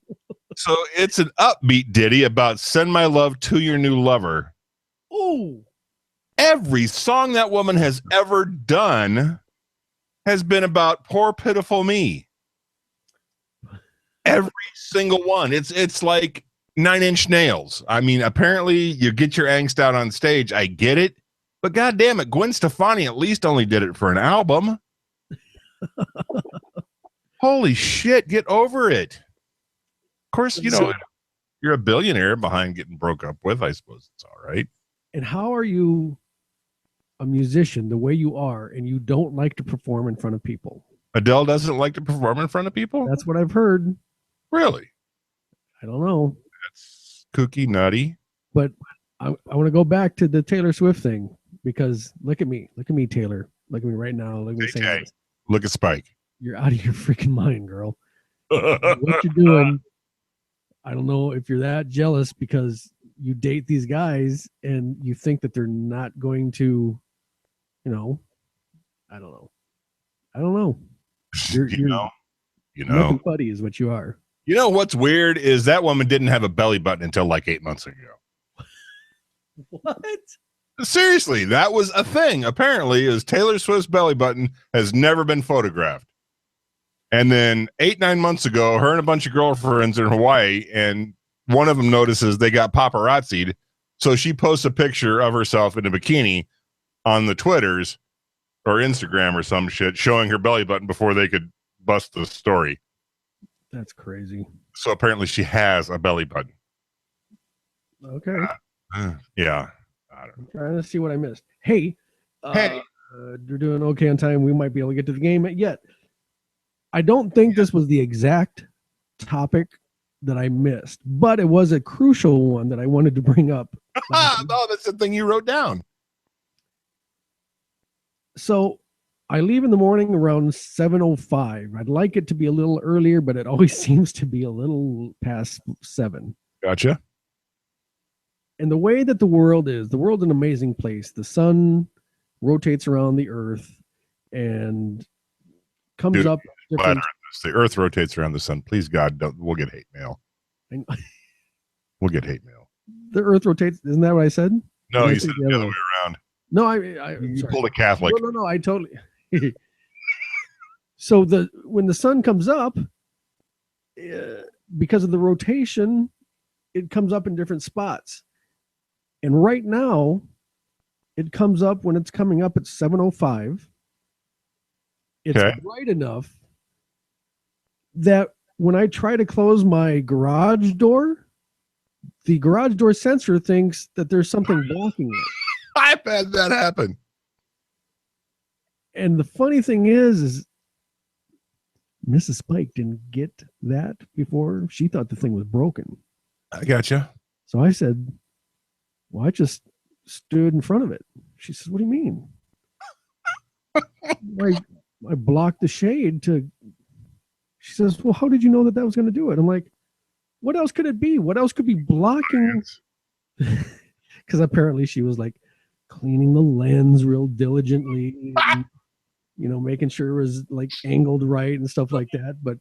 So it's an upbeat ditty about send my love to your new lover. Oh. Every song that woman has ever done has been about poor, pitiful me. Every single one. It's like 9 Inch Nails. I mean, apparently you get your angst out on stage. I get it. But God damn it, Gwen Stefani at least only did it for an album. Holy shit, get over it. Of course, you know, you're a billionaire behind getting broke up with. I suppose it's all right. And how are you a musician the way you are and you don't like to perform in front of people? Adele doesn't like to perform in front of people? That's what I've heard. Really? I don't know. That's kooky, nutty. But I want to go back to the Taylor Swift thing. Because look at me, Taylor. Look at me right now. Look at me saying this. Look at Spike. You're out of your freaking mind, girl. What you're doing, I don't know if you're that jealous because you date these guys and you think that they're not going to, I don't know. You're nothing buddy is what you are. You know what's weird is that woman didn't have a belly button until like 8 months ago. What? Seriously, that was a thing. Apparently, is Taylor Swift's belly button has never been photographed. And then 8-9 months ago, her and a bunch of girlfriends are in Hawaii, and one of them notices they got paparazzi'd. So she posts a picture of herself in a bikini on the Twitters or Instagram or some shit, showing her belly button before they could bust the story. That's crazy. So apparently she has a belly button. Okay. Yeah. I'm trying to see what I missed. Hey, you're doing okay on time. We might be able to get to the game yet. I don't think this was the exact topic that I missed, but it was a crucial one that I wanted to bring up. Oh, that's the thing you wrote down. So I leave in the morning around 7:05. I'd like it to be a little earlier, but it always seems to be a little past 7. Gotcha. And the way that the world's an amazing place. The sun rotates around the earth and comes up. The earth rotates around the sun. Please, God, we'll get hate mail. We'll get hate mail. The earth rotates. Isn't that what I said? No, you said it the other way around. No, you pulled a Catholic. No, I totally. So when the sun comes up, because of the rotation, it comes up in different spots. And right now, it comes up when it's coming up at 7:05. It's bright enough that when I try to close my garage door, the garage door sensor thinks that there's something blocking it. I've had that happen. And the funny thing is Mrs. Spike didn't get that before. She thought the thing was broken. I gotcha. So I said, well, I just stood in front of it. She says, what do you mean? I blocked the shade to. She says, well, how did you know that that was going to do it? I'm like, what else could it be? What else could be blocking? Because apparently she was like cleaning the lens real diligently, and, making sure it was like angled right and stuff like that. But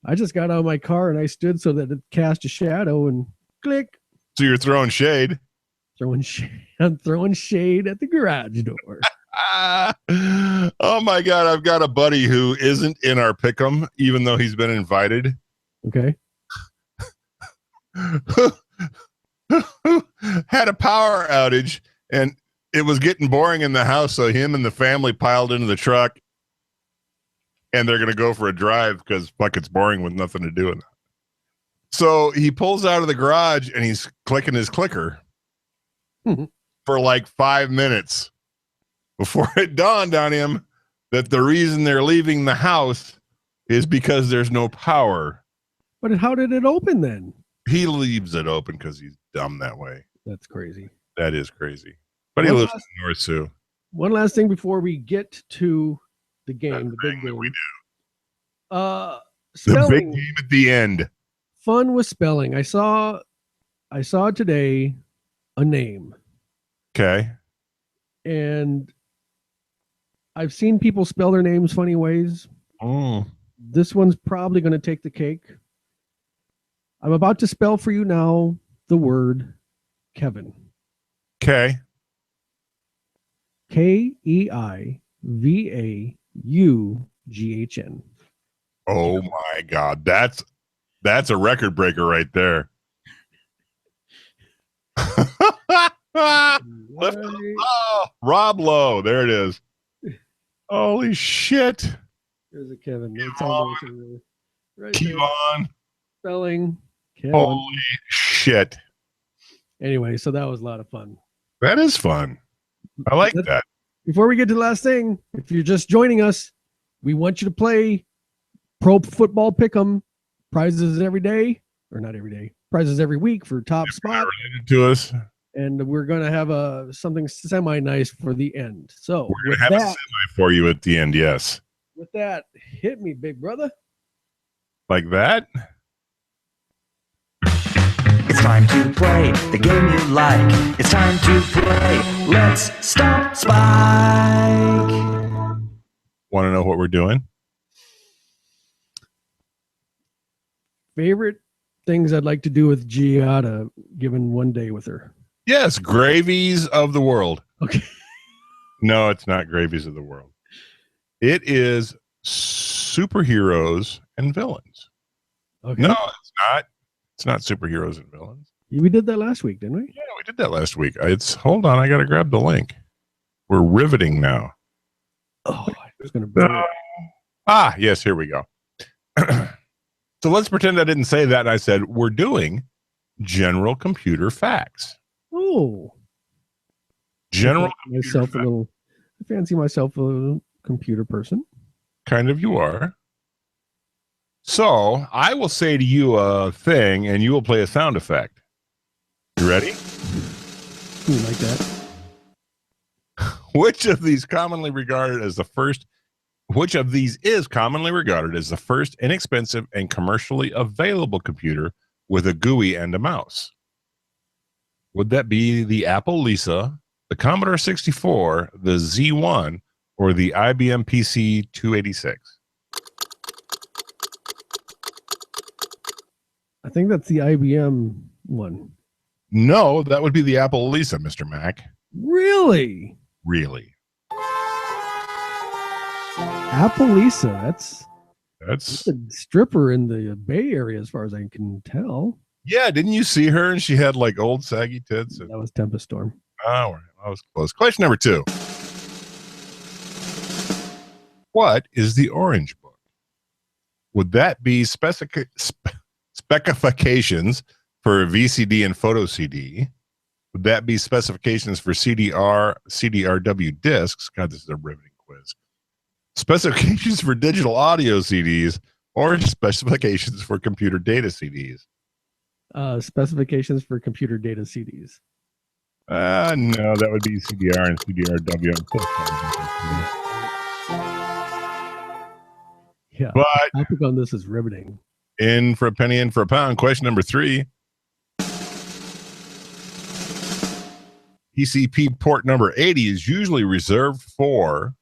I just got out of my car and I stood so that it cast a shadow and click. So you're throwing shade. I'm throwing shade at the garage door. Oh my God. I've got a buddy who isn't in our pick'em, even though he's been invited. Okay. Had a power outage and it was getting boring in the house. So him and the family piled into the truck and they're going to go for a drive because fuck, it's boring with nothing to do in it. So he pulls out of the garage and he's clicking his clicker for like 5 minutes before it dawned on him that the reason they're leaving the house is because there's no power. But how did it open then? He leaves it open because he's dumb that way. That's crazy. That is crazy. But he lives in North Sioux. One last thing before we get to the game, the big game. We do. Spelling. The big game at the end. Fun with spelling. I saw today a name. Okay. And I've seen people spell their names funny ways. Oh. This one's probably going to take the cake. I'm about to spell for you now the word Kevin. Okay. Keivaughan. Oh my God. That's a record breaker right there. Rob Lowe. There it is. Holy shit. There's a Kevin. Right Keep there. on. Spelling. Kevin. Holy shit. Anyway, so that was a lot of fun. That is fun. I like that. Before we get to the last thing, if you're just joining us, we want you to play Pro Football Pick'em. Prizes every day, or not every day. Prizes every week for top spot. Related to us. And we're going to have something semi-nice for the end. So we're going to have a semi for you at the end, yes. With that, hit me, big brother. Like that? It's time to play the game you like. It's time to play. Let's Stop Spike. Want to know what we're doing? Favorite things I'd like to do with Giada, given one day with her. Yes, gravies of the world. Okay. No, it's not gravies of the world. It is superheroes and villains. Okay. No, it's not. It's not superheroes and villains. We did that last week, didn't we? Yeah, we did that last week. Hold on, I got to grab the link. We're riveting now. Oh, I was going to. Yes, here we go. So let's pretend I didn't say that. And I said, we're doing general computer facts. Oh. General I fancy myself a little computer person. Kind of you are. So I will say to you a thing and you will play a sound effect. You ready? Like that. Which of these is commonly regarded as the first inexpensive and commercially available computer with a GUI and a mouse? Would that be the Apple Lisa, the Commodore 64, the Z1, or the IBM PC 286? I think that's the IBM one. No, that would be the Apple Lisa, Mr. Mac. Really? Really? Apple Lisa, that's a stripper in the Bay Area, as far as I can tell. Yeah, didn't you see her? And she had like old saggy tits. That was Tempest Storm. Oh, I was close. Question number 2. What is the Orange Book? Would that be specifications for VCD and photo CD? Would that be specifications for CDR, CDRW discs? God, this is a riveting quiz. Specifications for digital audio CDs or specifications for computer data CDs? Specifications for computer data CDs. No, that would be CDR and CDRW. Yeah. But The topic on this is riveting. in for a penny, in for a pound. Question number 3. TCP port number 80 is usually reserved for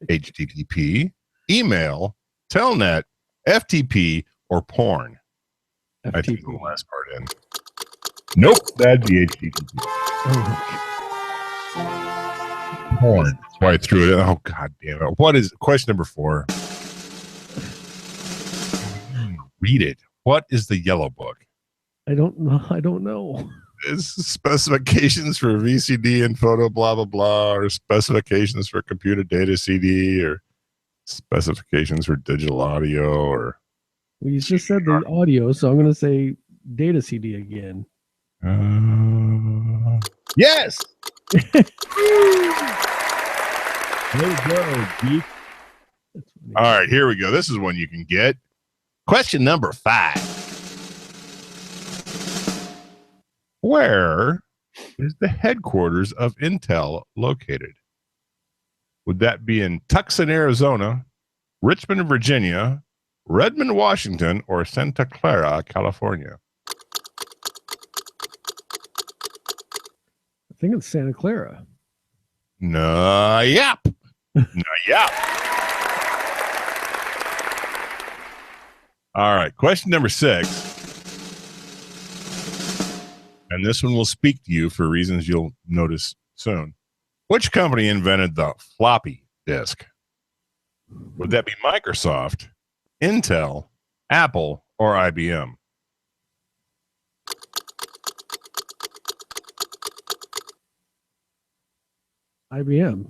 HTTP, email, telnet, FTP, or porn. I think the FTP. last part in. Nope, that'd be HTTP. Oh, Porn. That's why I threw it in. Oh, God damn it. What is question number 4? Read it. What is the yellow book? I don't know. I don't know. It's specifications for VCD and photo, blah, blah, blah, or specifications for computer data CD, or specifications for digital audio, or. We just said the audio, so I'm going to say data CD again. Yes! There you go, geek. All right, here we go. This is one you can get. Question number 5. Where is the headquarters of Intel located? Would that be in Tucson, Arizona, Richmond, Virginia, Redmond, Washington, or Santa Clara, California? I think it's Santa Clara. No, yep. No, yep. All right, question number 6. And this one will speak to you for reasons you'll notice soon. Which company invented the floppy disk? Would that be Microsoft, Intel, Apple, or IBM? IBM.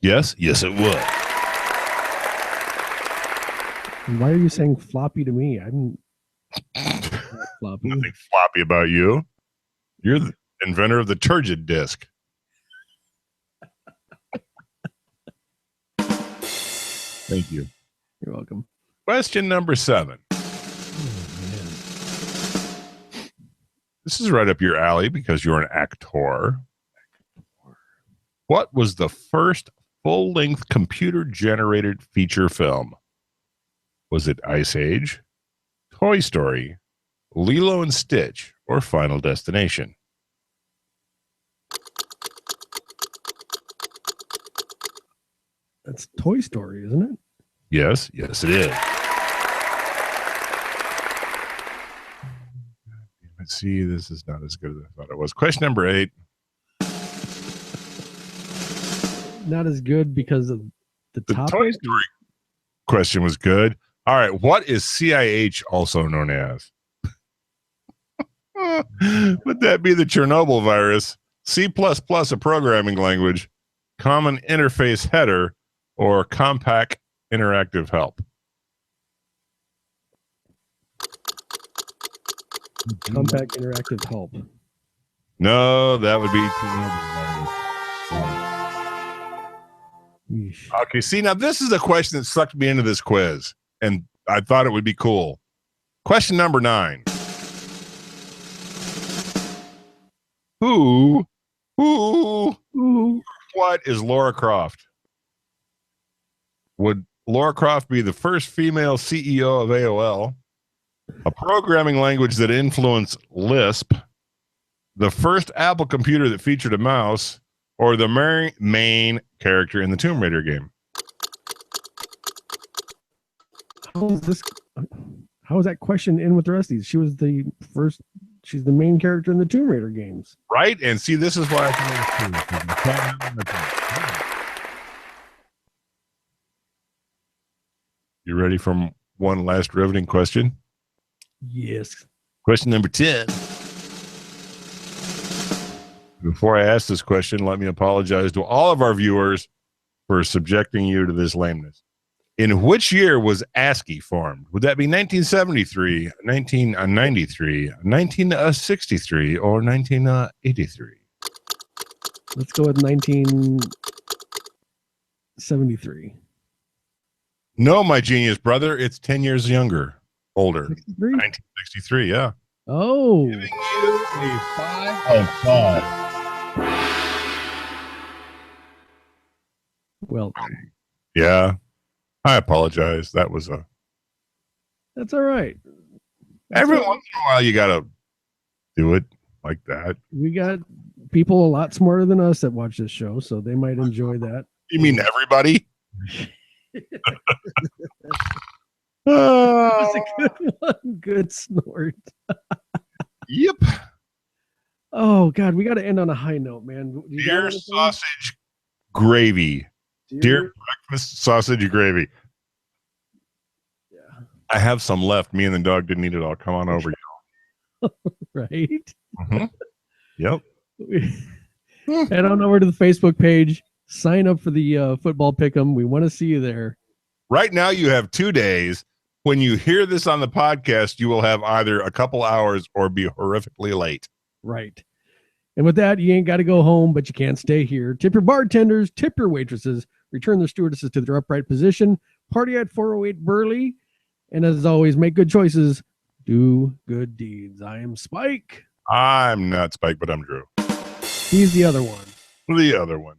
Yes, it would. And why are you saying floppy to me? I'm not floppy. Nothing floppy about you. You're the inventor of the turgid disk. Thank you. You're welcome. Question number 7. This is right up your alley because you're an actor. What was the first full-length computer-generated feature film? Was it Ice Age, Toy Story, Lilo and Stitch, or Final Destination? That's Toy Story, isn't it? Yes, it is. Let's see, this is not as good as I thought it was. Question number 8. Not as good because of the topic. Toy Story question was good. All right, what is CIH also known as? Would that be the Chernobyl virus, C++ a programming language, common interface header, or compact interactive help? Compact interactive help. No, that would be Chernobyl virus. Yeesh. Okay, see, now this is a question that sucked me into this quiz, and I thought it would be cool. Question number 9. Who, what is Laura Croft? Would Laura Croft be the first female CEO of AOL, a programming language that influenced Lisp, the first Apple computer that featured a mouse, or the main character in the Tomb Raider game? How is that question in with the rest of these? She was the first. She's the main character in the Tomb Raider games. Right? And see, this is why I You ready for one last riveting question? Yes. Question number 10. Before I ask this question, let me apologize to all of our viewers for subjecting you to this lameness. In which year was ASCII formed? Would that be 1973, 1993, 1963, or 1983? Let's go with 1973. No, my genius brother. It's 10 years older. 63? 1963, yeah. Oh, Giving you a 5 of 5. well done. Yeah. I apologize. That was That's all right. every once in a while you gotta do it like that. We got people a lot smarter than us that watch this show, so they might enjoy that. You mean everybody? That's a good one. Good snort. Yep. Oh God, we got to end on a high note, man. You got Dear anything? sausage gravy. Dear breakfast sausage gravy. Yeah. I have some left. Me and the dog didn't eat it all. Come on over. Right. Mm-hmm. Yep. Head on over to the Facebook page. Sign up for the football pick'em. We want to see you there. Right now, you have 2 days. When you hear this on the podcast, you will have either a couple hours or be horrifically late. Right. And with that, you ain't got to go home, but you can't stay here. Tip your bartenders, tip your waitresses, return their stewardesses to their upright position, party at 408 Burley, and as always, make good choices, do good deeds. I am Spike. I'm not Spike, but I'm Drew. He's the other one. The other one.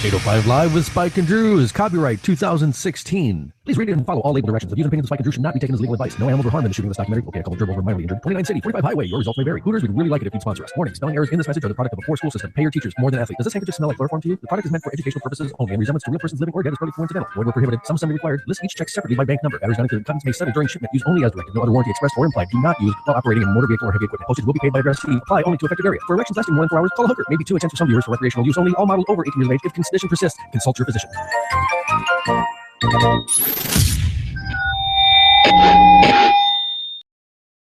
805 Live with Spike and Drew is copyright 2016. Please read it and follow all legal directions. The views and opinions of Spike and Drew should not be taken as legal advice. No animals were harmed in the shooting of this documentary. Okay, a couple of gerbils were mildly injured. 29 City, 45 Highway. Your results may vary. Hooters, we'd really like it if you'd sponsor us. Warning, spelling errors in this message are the product of a poor school system. Pay your teachers more than athletes. Does this handkerchief smell like chloroform to you? The product is meant for educational purposes only and resemblance to real persons living or dead is totally coincidental. Void where prohibited. Some assembly required. List each check separately by bank number. Batteries not included. Contents may settle during shipment. Use only as directed. No other warranty expressed or implied. Do not use while operating in a motor vehicle or heavy equipment. Postage will be paid by address fee. Apply only to affected area. For erections lasting more than 4 hours, call a hooker. Maybe too intense for some viewers. For recreational use only. All models over 18 years of age. If condition persists, consult your physician.